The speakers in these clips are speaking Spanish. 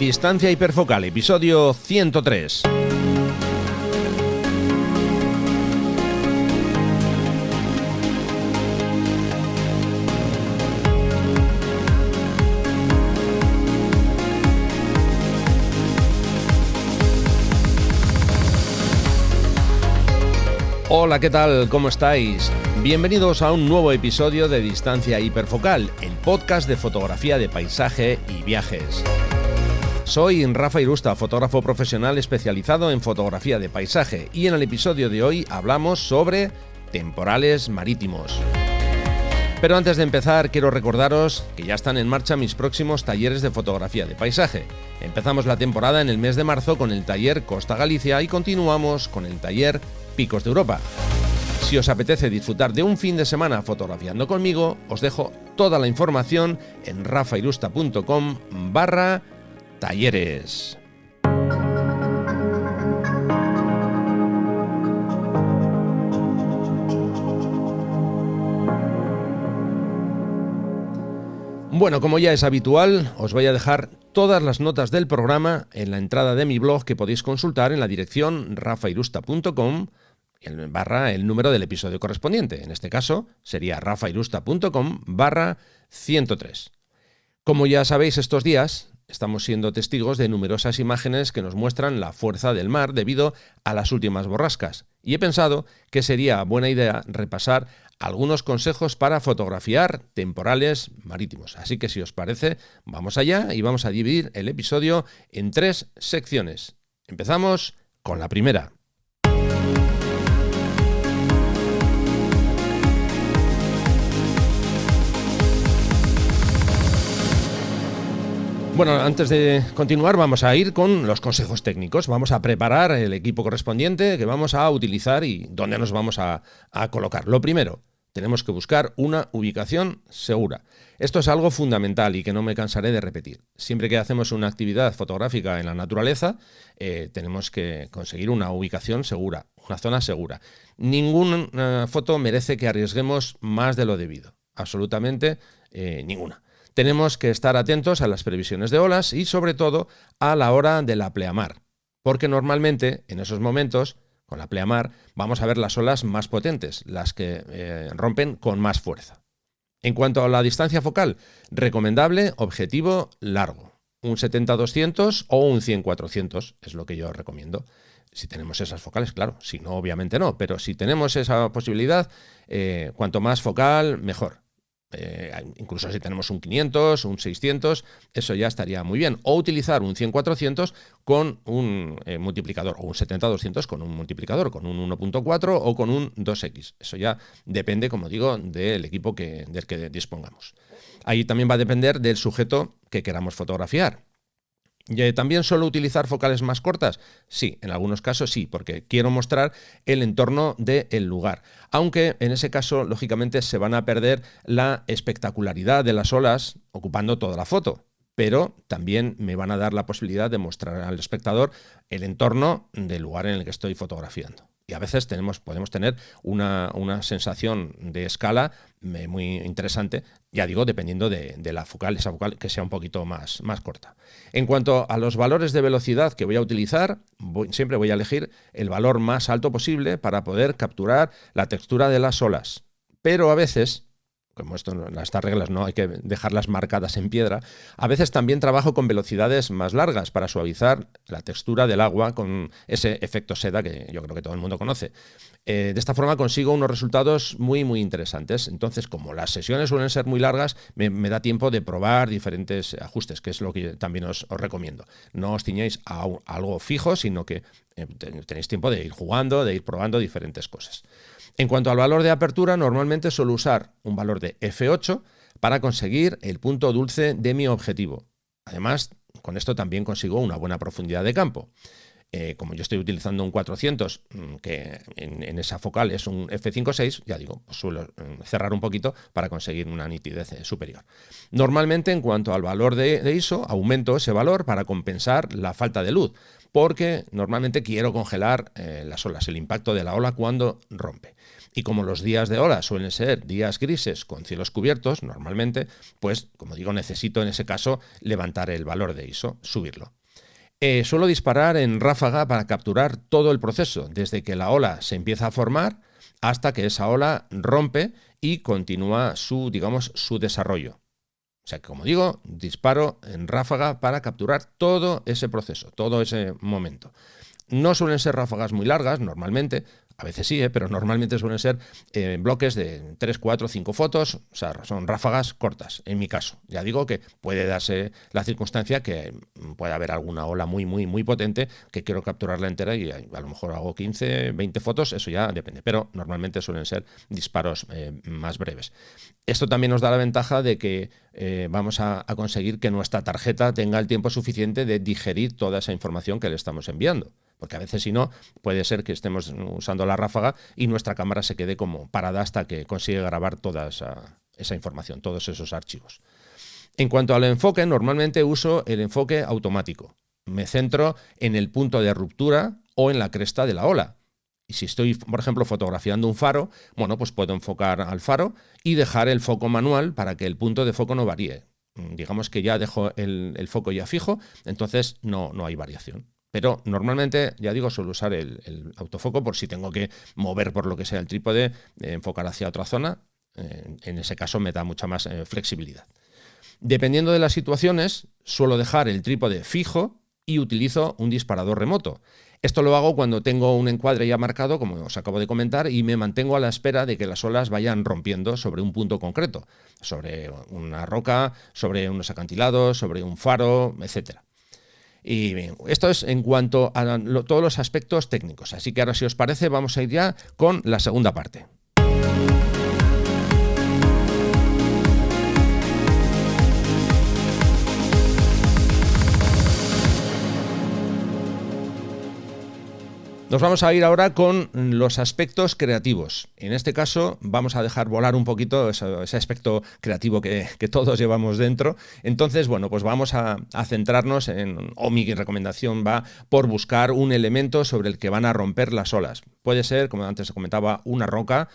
Distancia hiperfocal, episodio 103. Hola, ¿qué tal? ¿Cómo estáis? Bienvenidos a un nuevo episodio de Distancia hiperfocal, el podcast de fotografía de paisaje y viajes. Soy Rafa Irusta, fotógrafo profesional especializado en fotografía de paisaje, y en el episodio de hoy hablamos sobre temporales marítimos. Pero antes de empezar, quiero recordaros que ya están en marcha mis próximos talleres de fotografía de paisaje. Empezamos la temporada en el mes de marzo con el taller Costa Galicia y continuamos con el taller Picos de Europa. Si os apetece disfrutar de un fin de semana fotografiando conmigo, os dejo toda la información en rafairusta.com/talleres. Bueno, como ya es habitual, os voy a dejar todas las notas del programa en la entrada de mi blog que podéis consultar en la dirección rafairusta.com el número del episodio correspondiente. En este caso sería rafairusta.com/103. Como ya sabéis, estos días estamos siendo testigos de numerosas imágenes que nos muestran la fuerza del mar debido a las últimas borrascas, y he pensado que sería buena idea repasar algunos consejos para fotografiar temporales marítimos. Así que si os parece, vamos allá y vamos a dividir el episodio en 3 secciones. Empezamos con la primera. Bueno, antes de continuar vamos a ir con los consejos técnicos. Vamos a preparar el equipo correspondiente que vamos a utilizar y dónde nos vamos a colocar. Lo primero, tenemos que buscar una ubicación segura. Esto es algo fundamental y que no me cansaré de repetir. Siempre que hacemos una actividad fotográfica en la naturaleza, tenemos que conseguir una ubicación segura, una zona segura. Ninguna foto merece que arriesguemos más de lo debido. Absolutamente ninguna. Tenemos que estar atentos a las previsiones de olas y, sobre todo, a la hora de la pleamar, porque normalmente en esos momentos, con la pleamar, vamos a ver las olas más potentes, las que rompen con más fuerza. En cuanto a la distancia focal, recomendable objetivo largo, un 70-200 o un 100-400 es lo que yo recomiendo. Si tenemos esas focales, claro, si no, obviamente no, pero si tenemos esa posibilidad, cuanto más focal, mejor. Incluso si tenemos un 500, un 600, eso ya estaría muy bien. O utilizar un 100-400 con un multiplicador, o un 70-200 con un multiplicador, con un 1.4 o con un 2x. Eso ya depende, como digo, del equipo del que dispongamos. Ahí también va a depender del sujeto que queramos fotografiar. ¿También suelo utilizar focales más cortas? Sí, en algunos casos sí, porque quiero mostrar el entorno del lugar. Aunque en ese caso, lógicamente, se van a perder la espectacularidad de las olas ocupando toda la foto. Pero también me van a dar la posibilidad de mostrar al espectador el entorno del lugar en el que estoy fotografiando. Y a veces podemos tener una sensación de escala muy interesante, ya digo, dependiendo de la focal, esa focal que sea un poquito más corta. En cuanto a los valores de velocidad que voy a utilizar, siempre voy a elegir el valor más alto posible para poder capturar la textura de las olas. Pero a veces, como estas reglas no hay que dejarlas marcadas en piedra, a veces también trabajo con velocidades más largas para suavizar la textura del agua con ese efecto seda que yo creo que todo el mundo conoce. De esta forma consigo unos resultados muy, muy interesantes. Entonces, como las sesiones suelen ser muy largas, me da tiempo de probar diferentes ajustes, que es lo que también os recomiendo. No os ciñáis a algo fijo, sino que tenéis tiempo de ir jugando, de ir probando diferentes cosas. En cuanto al valor de apertura, normalmente suelo usar un valor de f8 para conseguir el punto dulce de mi objetivo. Además, con esto también consigo una buena profundidad de campo. como yo estoy utilizando un 400, que en esa focal es un f5.6, ya digo, pues suelo cerrar un poquito para conseguir una nitidez superior. Normalmente, en cuanto al valor de ISO, aumento ese valor para compensar la falta de luz, porque normalmente quiero congelar las olas, el impacto de la ola cuando rompe. Y como los días de ola suelen ser días grises con cielos cubiertos, normalmente, pues como digo, necesito en ese caso levantar el valor de ISO, subirlo. Suelo disparar en ráfaga para capturar todo el proceso, desde que la ola se empieza a formar hasta que esa ola rompe y continúa su desarrollo. O sea que, como digo, disparo en ráfaga para capturar todo ese proceso, todo ese momento. No suelen ser ráfagas muy largas, normalmente, a veces sí, pero normalmente suelen ser bloques de 3, 4, 5 fotos, o sea, son ráfagas cortas, en mi caso. Ya digo que puede darse la circunstancia que puede haber alguna ola muy, muy, muy potente que quiero capturarla entera y a lo mejor hago 15, 20 fotos, eso ya depende, pero normalmente suelen ser disparos más breves. Esto también nos da la ventaja de que vamos a conseguir que nuestra tarjeta tenga el tiempo suficiente de digerir toda esa información que le estamos enviando. Porque a veces, si no, puede ser que estemos usando la ráfaga y nuestra cámara se quede como parada hasta que consigue grabar toda esa información, todos esos archivos. En cuanto al enfoque, normalmente uso el enfoque automático. Me centro en el punto de ruptura o en la cresta de la ola. Y si estoy, por ejemplo, fotografiando un faro, bueno, pues puedo enfocar al faro y dejar el foco manual para que el punto de foco no varíe. Digamos que ya dejo el foco ya fijo, entonces no hay variación. Pero normalmente, ya digo, suelo usar el autofoco por si tengo que mover por lo que sea el trípode, enfocar hacia otra zona. En ese caso me da mucha más flexibilidad. Dependiendo de las situaciones, suelo dejar el trípode fijo y utilizo un disparador remoto. Esto lo hago cuando tengo un encuadre ya marcado, como os acabo de comentar, y me mantengo a la espera de que las olas vayan rompiendo sobre un punto concreto, sobre una roca, sobre unos acantilados, sobre un faro, etcétera. Y bien, esto es en cuanto a todos los aspectos técnicos. Así que ahora, si os parece, vamos a ir ya con la segunda parte. Nos vamos a ir ahora con los aspectos creativos. En este caso vamos a dejar volar un poquito ese aspecto creativo que todos llevamos dentro. Entonces, bueno, pues vamos a centrarnos mi recomendación va por buscar un elemento sobre el que van a romper las olas. Puede ser, como antes comentaba, una roca,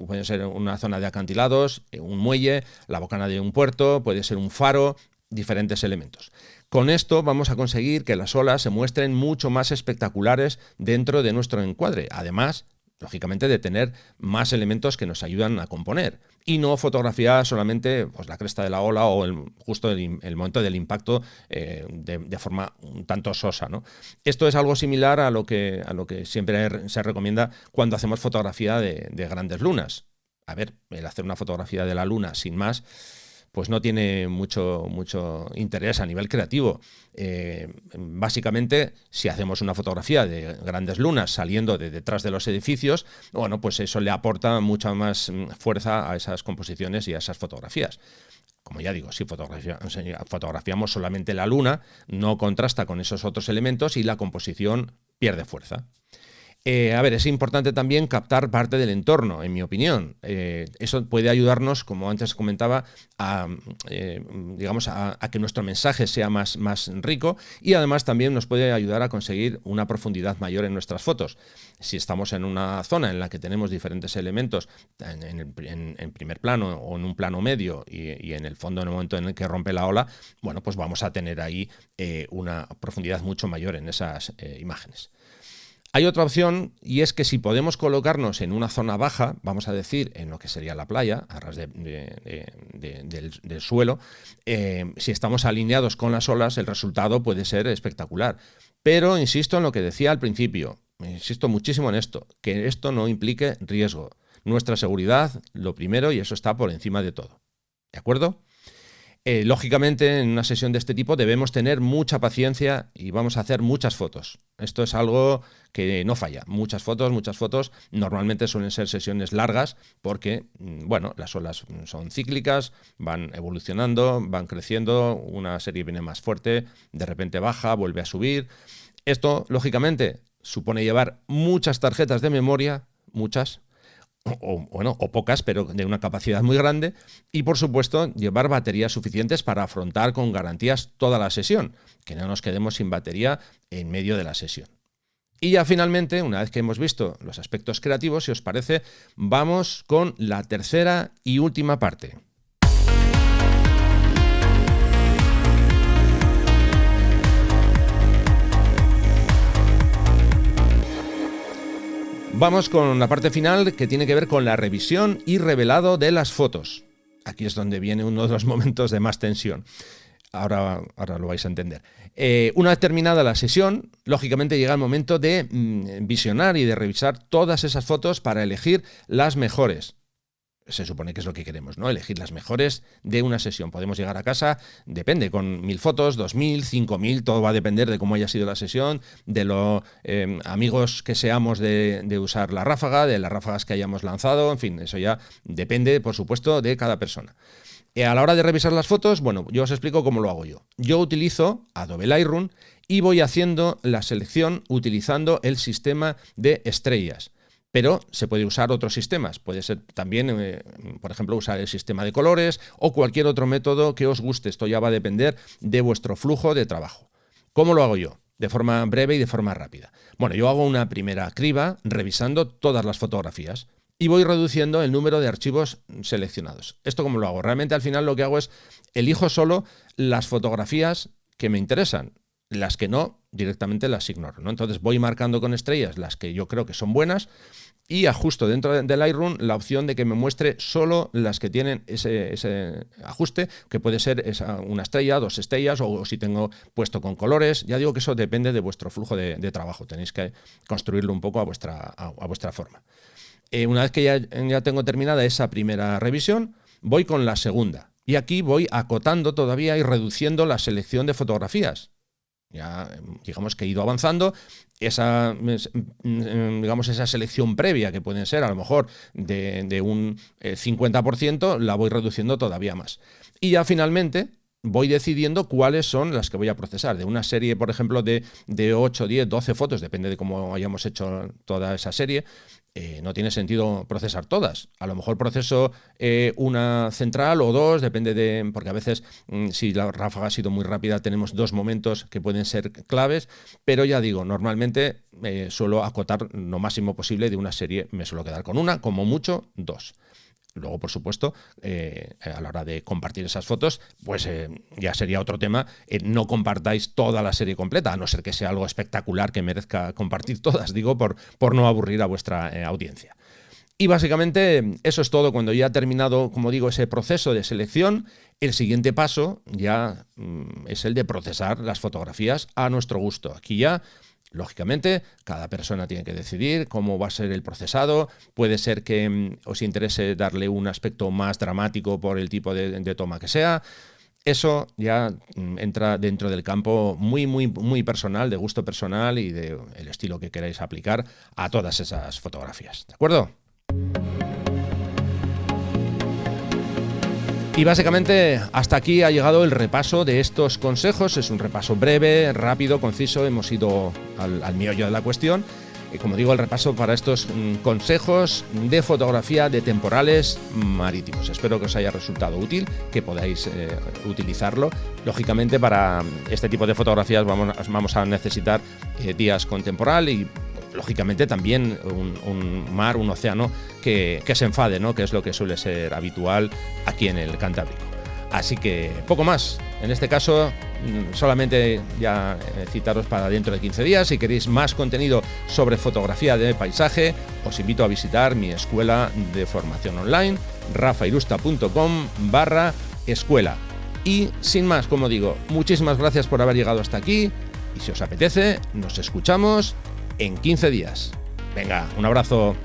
puede ser una zona de acantilados, un muelle, la bocana de un puerto, puede ser un faro, diferentes elementos. Con esto vamos a conseguir que las olas se muestren mucho más espectaculares dentro de nuestro encuadre, además, lógicamente, de tener más elementos que nos ayudan a componer y no fotografiar solamente pues, la cresta de la ola o justo el momento del impacto de forma un tanto sosa, ¿no? Esto es algo similar a lo que siempre se recomienda cuando hacemos fotografía de grandes lunas. A ver, el hacer una fotografía de la luna sin más, pues no tiene mucho interés a nivel creativo. Básicamente, si hacemos una fotografía de grandes lunas saliendo de detrás de los edificios, bueno, pues eso le aporta mucha más fuerza a esas composiciones y a esas fotografías. Como ya digo, si fotografiamos solamente la luna, no contrasta con esos otros elementos y la composición pierde fuerza. Es importante también captar parte del entorno, en mi opinión. Eso puede ayudarnos, como antes comentaba, a que nuestro mensaje sea más rico y además también nos puede ayudar a conseguir una profundidad mayor en nuestras fotos. Si estamos en una zona en la que tenemos diferentes elementos en primer plano o en un plano medio y en el fondo, en el momento en el que rompe la ola, bueno, pues vamos a tener ahí una profundidad mucho mayor en esas imágenes. Hay otra opción y es que si podemos colocarnos en una zona baja, vamos a decir en lo que sería la playa, a ras del suelo, si estamos alineados con las olas, el resultado puede ser espectacular. Pero insisto en lo que decía al principio, insisto muchísimo en esto, que esto no implique riesgo. Nuestra seguridad, lo primero, y eso está por encima de todo. ¿De acuerdo? Lógicamente, en una sesión de este tipo debemos tener mucha paciencia y vamos a hacer muchas fotos. Esto es algo que no falla. Muchas fotos. Normalmente suelen ser sesiones largas porque, bueno, las olas son cíclicas, van evolucionando, van creciendo, una serie viene más fuerte, de repente baja, vuelve a subir. Esto, lógicamente, supone llevar muchas tarjetas de memoria, muchas, o pocas, pero de una capacidad muy grande, y por supuesto llevar baterías suficientes para afrontar con garantías toda la sesión, que no nos quedemos sin batería en medio de la sesión. Y ya finalmente, una vez que hemos visto los aspectos creativos, si os parece, vamos con la tercera y última parte. Vamos con la parte final, que tiene que ver con la revisión y revelado de las fotos. Aquí es donde viene uno de los momentos de más tensión. Ahora lo vais a entender. Una vez terminada la sesión, lógicamente llega el momento de visionar y de revisar todas esas fotos para elegir las mejores. Se supone que es lo que queremos, ¿no? Elegir las mejores de una sesión. Podemos llegar a casa, depende, con 1000 fotos, 2000, 5000, todo va a depender de cómo haya sido la sesión, de lo amigos que seamos de usar la ráfaga, de las ráfagas que hayamos lanzado, en fin, eso ya depende, por supuesto, de cada persona. A la hora de revisar las fotos, bueno, yo os explico cómo lo hago yo. Yo utilizo Adobe Lightroom y voy haciendo la selección utilizando el sistema de estrellas. Pero se puede usar otros sistemas. Puede ser también, por ejemplo, usar el sistema de colores o cualquier otro método que os guste. Esto ya va a depender de vuestro flujo de trabajo. ¿Cómo lo hago yo? De forma breve y de forma rápida. Bueno, yo hago una primera criba revisando todas las fotografías y voy reduciendo el número de archivos seleccionados. ¿Esto cómo lo hago? Realmente al final lo que hago es elijo solo las fotografías que me interesan. Las que no, directamente las ignoro, ¿no? Entonces voy marcando con estrellas las que yo creo que son buenas y ajusto dentro de Lightroom la opción de que me muestre solo las que tienen ese ajuste, que puede ser una estrella, 2 estrellas, o si tengo puesto con colores. Ya digo que eso depende de vuestro flujo de trabajo. Tenéis que construirlo un poco a vuestra forma. Una vez que ya tengo terminada esa primera revisión, voy con la segunda. Y aquí voy acotando todavía y reduciendo la selección de fotografías. Ya digamos que he ido avanzando, esa selección previa, que pueden ser a lo mejor de un 50%, la voy reduciendo todavía más. Y ya finalmente voy decidiendo cuáles son las que voy a procesar. De una serie, por ejemplo, de 8, 10, 12 fotos, depende de cómo hayamos hecho toda esa serie, no tiene sentido procesar todas. A lo mejor proceso una central o dos, depende porque a veces si la ráfaga ha sido muy rápida tenemos 2 momentos que pueden ser claves, pero ya digo, normalmente suelo acotar lo máximo posible de una serie, me suelo quedar con una, como mucho 2. Luego, por supuesto, a la hora de compartir esas fotos, pues ya sería otro tema. No compartáis toda la serie completa, a no ser que sea algo espectacular que merezca compartir todas, digo, por no aburrir a vuestra audiencia. Y básicamente eso es todo. Cuando ya ha terminado, como digo, ese proceso de selección, el siguiente paso ya es el de procesar las fotografías a nuestro gusto. Aquí ya, lógicamente, cada persona tiene que decidir cómo va a ser el procesado. Puede ser que os interese darle un aspecto más dramático por el tipo de toma que sea. Eso ya entra dentro del campo muy, muy, muy personal, de gusto personal y del estilo que queráis aplicar a todas esas fotografías. ¿De acuerdo? Y básicamente hasta aquí ha llegado el repaso de estos consejos. Es un repaso breve, rápido, conciso. Hemos ido al meollo de la cuestión. Como digo, el repaso para estos consejos de fotografía de temporales marítimos. Espero que os haya resultado útil, que podáis utilizarlo. Lógicamente, para este tipo de fotografías vamos a necesitar días con temporal y lógicamente también un mar, un océano que se enfade, ¿no? Que es lo que suele ser habitual aquí en el Cantábrico. Así que poco más. En este caso, solamente ya citaros para dentro de 15 días. Si queréis más contenido sobre fotografía de paisaje, os invito a visitar mi escuela de formación online, rafairusta.com/escuela. Y sin más, como digo, muchísimas gracias por haber llegado hasta aquí. Y si os apetece, nos escuchamos en 15 días. Venga, un abrazo.